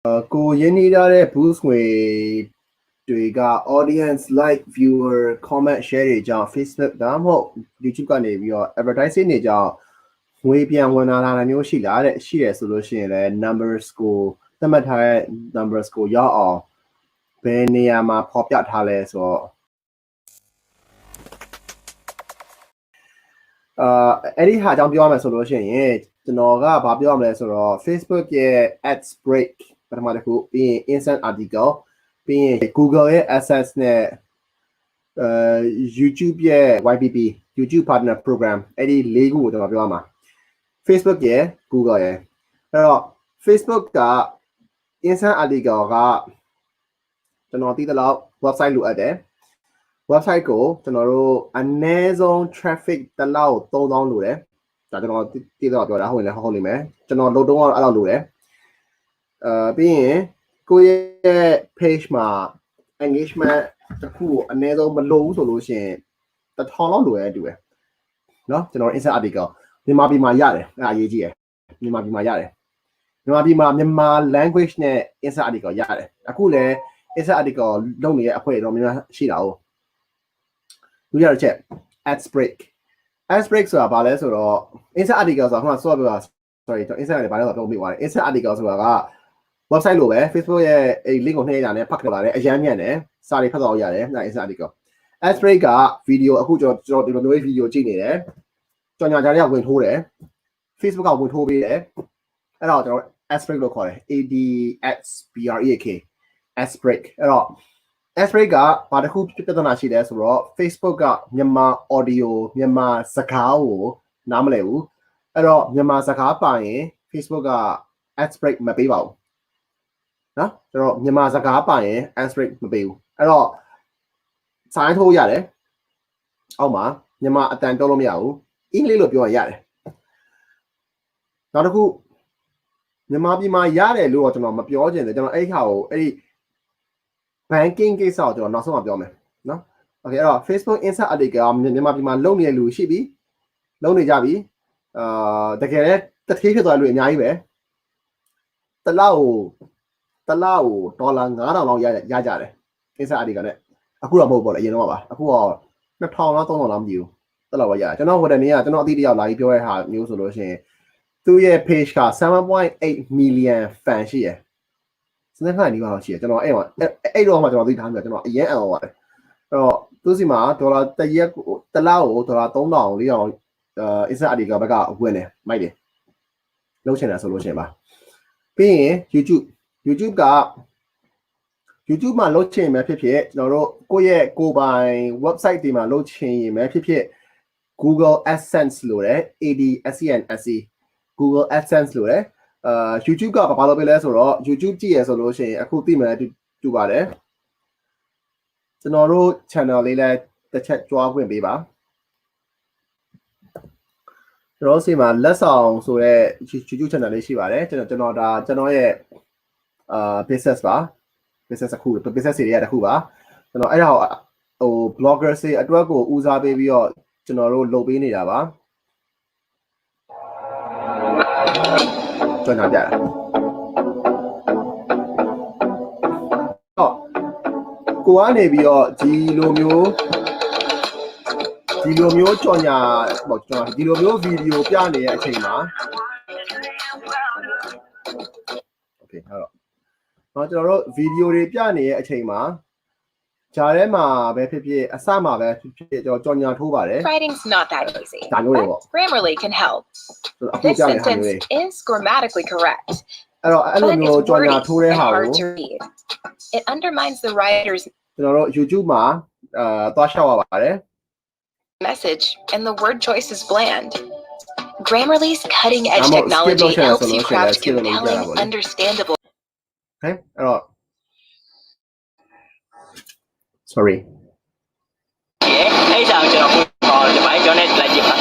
ကိုရင်းနှီးထားတဲ့ boost ငွေတွေက audience like viewer comment share တွေကြောင့် Facebook ဒါမှမဟုတ် YouTube ကနေပြီးတော့ advertising တွေကြောင့်ငွေပြန်ဝင်လာတာမျိုးရှိလားတဲ့ရှိရဆိုလို့ရှိရင်လည်း numbers ကိုသတ်မှတ်ထားတဲ့ numbers ကိုရောက်အောင်ဘယ်နေရာမှာဖော်ပြထားလဲဆိုတော့အဲ့ဒီဟာအကြောင်းပြောရမယ်ဆိုလို့ရှိရင်ကျွန်တော်ကဘာပြောရမလဲဆိုတော့ Facebook ရဲ့ ads break ပထမတစ်ခုပြီးရင် instant article ပြီးရင် Google ရဲ့ assets နဲ့ YouTube ရဲ့ YPP YouTube partner program အဲ့ဒီ၄ခုကိုကျွန်တော်ပြောရမှာ Facebook ရဲ့ Google ရဲ့အဲ့တော့ Facebook က instant article ကကျွန်တော်သိသလောက် website လိုအပ်တယ် website ကိုကျွန်တော်တို့အနည်းဆုံး traffic တစ်လောက်3000လိုတယ်ဒါကျွန်တော်သိတော့ပြောတာဟုတ်ရင်လည်းဟုတ်လိမ့်မယ်ကျွန်တော်လုပ်တော့အဲ့လောက်လိုတယ်ပြီးရင်ကိုယ့်ရဲ့ page မှာ engagement တစ်ခုကိုအနည်းဆုံးမလိုဘူးဆိုလို့ရှိရင်1000လောက်လိုရတူတယ်เนาะကျွန်တော် insert article မြန်မာပြည်မှာရတယ်အဲ့အရေးကြီးတယ်မြန်မာပြည်မှာရတယ်မြန်မာပြည်မှာမြန်မာ language နဲ့ insert article ရတယ်အခုလည်း insert article လုပ်နေတဲ့အဖွဲ့တော့များရှိတာ哦ဒုတိယတစ်ချက် ads break ads break ဆိုတာဘာလဲဆိုတော့ insert article ဆိုတာခုနဆော့ပြောတာ sorry ကျွန်တော် insert နဲ့ဘာလဲဆိုတော့ပြောမိသွားတယ် insert article ဆိုတာက website လိုပဲ Facebook ရဲ့အဲ့ link ကိုနှိပ်ရတာနဲ့ဖတ်ကြလာတယ်အရန်မြန်တယ်စာတွေဖတ်တော့ရတယ်အဲ့ insert article ads break က video အခုကျွန်တော်ဒီလိုမျိုး video ကြည့်နေတယ်ကြော်ညာကြားတွေကဝင်ထိုးတယ် Facebook ကဝင်ထိုးပေးတယ်အဲ့တော့ကျွန်တော် ads break လို့ခေါ်တယ် ADSBREAK ads break အဲ့တော့ads break ကဘာတစ်ခုပြဿနာရှိလဲဆိုတော့ Facebook ကမြန်မာ audio မြန်မာစကားကိုနားမလည်ဘူးအဲ့တော့မြန်မာစကားပါရင် Facebook က ads break မပေးပါဘူးနော်ကျွန်တော်မြန်မာစကားပါရင် ads break မပေးဘူးအဲ့တော့စာရင်းထိုးရတယ်အောက်မှာမြန်မာအတန်တောလို့မရဘူးအင်္ဂလိပ်လို့ပြောရင်ရတယ်နောက်တစ်ခုမြန်မာပြည်မှာရတယ်လို့တော့ကျွန်တော်မပြောချင်တယ်ကျွန်တော်အဲ့ခါကိုအဲ့ဒီ banking ကိစ္စကိုကျွန်တော်နောက်ဆုံးမှပြောမယ်နော် okay အဲ့တော့ Facebook insert article မြန်မာပြည်မှာလုပ်နေတဲ့လူရှိပြီလုပ်နေကြပြီတကယ်လည်းတစ်ထေးဖြစ်သွားလို့အများကြီးပဲတစ်လောက်ဒေါ်လာ9000လောက်ရကြတယ် insert article နဲ့အခုတော့မဟုတ်ပေါ့လေအရင်တော့ပါအခုတော့2000လောက်3000လောက်မကြည့်ဘူးတစ်လောက်ပဲရတယ်ကျွန်တော်ဟိုတနေ့ကကျွန်တော်အသီးတယောက်လာပြီးပြောတဲ့ဟာမျိုးဆိုလို့ရှိရင်သူ့ရဲ့ page က 7.8 million fan ရှိရယ်စနေဖိုင်ဒီမှာတော့ရှိရယ်ကျွန်တော်အဲ့တော့မှကျွန်တော်သိထားမိတယ်ကျွန်တော်အရင်အောင်ပါတယ်အဲ့တော့သူစီမှာဒေါ်လာတစ်ရက်တစ်လောက်ကိုဒေါ်လာ3000 4000insert article ဘက်ကဝင်တယ်မိုက်တယ်လုံးချင်တယ်ဆိုလို့ရှိရင်ပါပြီးရင် YouTube က YouTube မှာလုပ်ချင်မယ်ဖြစ်ဖြစ်ကျွန်တော်တို့ကိုယ့်ရဲ့ကိုယ်ပိုင် website တွေမှာလုပ်ချင်ရင်ပဲဖြစ်ဖြစ် Google AdSense လို့တယ် ADSENSE Google AdSense လို့တယ်YouTube ကဘာလုပ်ပေးလဲဆိုတော့ YouTube ကြည့်ရဆိုလို့ရှိရင်အခုသိမယ်တူပါတယ်ကျွန်တော်တို့ channel လေးလည်းတစ်ချက်ကြွားခွင့်ပေးပါကျွန်တော်စီမှာလက်ဆောင်ဆိုတဲ့ YouTube channel လေးရှိပါတယ်ကျွန်တော်ရဲ့business ပါ business အခု business တွေရတဲ့ခုပါကျွန်တော်အဲ့ဒါဟို blogger တွေအတွက်ကိုဦးစားပေးပြီးတော့ကျွန်တော်တို့လုပ်ပေးနေတာပါကျွန်တော်ပြတာကိုကနေပြီးတော့ဒီလိုမျိုးကြော်ညာပေါ့ကျွန်တော်ဒီလိုမျိုးဗီဒီယိုပြနေတဲ့အချိန်မှာ okay ဟုတ်တော့ကျွန်တော်တို့ဗီဒီယိုတွေပြနေတဲ့အချိန်မှာဂျာထဲမှာပဲဖြစ်ဖြစ်အစမှာပဲဖြစ်ကြော်ညာထိုးပါတယ် Writing's not that easy. ဒါမျိုးတွေပေါ့ Grammarly can help. This sentence is grammatically correct. အဲ့တော့အဲ့လိုမျိုးကြော်ညာထိုးတဲ့ဟာကို It undermines the writer's ကျွန်တော်တို့ YouTube မှာသွားရှောက်ရပါတယ် message and the word choice is bland. Grammarly's cutting-edge technology helps you craft compelling, understandable. Okay အဲ့တော့ sorry အဲ့ဒါကျွန်တော်ဒီပိုင်းကျွန်တော်နဲ့လိုက်ကြည့်ပါ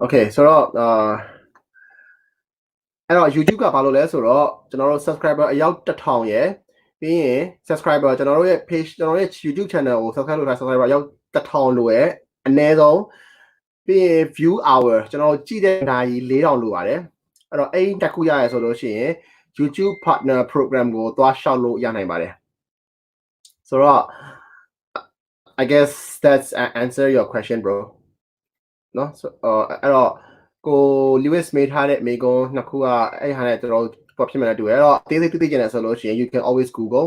okay ဆိုတော့အဲ့တော့ YouTube ကဘာလုပ်လဲဆိုတော့ကျွန်တော်တို့ subscriber အယောက်1000ရယ်ပြီးရင် subscriber ကျွန်တော်တို့ရဲ့ page ကျွန်တော်ရဲ့ YouTube channel ကို subscribe လုပ်ထား subscriber အယောက်1000လိုရယ်အနည်းဆုံးပြီးရင် view hour ကျွန်တော်ကြည့်တဲ့နာရီ4000လိုပါတယ်အဲ့တော့အဲ့တက်ခုရရဆိုလို့ရှိရင် YouTube partner program ကိုသွားရှောက်လို့ရနိုင်ပါတယ်ဆိုတော့ I guess that's answer your question bro เนาะအဲ့တော့ကို Lewis မေးထားတဲ့မိကုန်းနှစ်ခုကအဲ့ဟာနဲ့တော်တော်ဖြစ်မှန်းတူတယ်အဲ့တော့အသေးစိတ်သိကျင်တယ်ဆိုလို့ရှိရင် you can always Google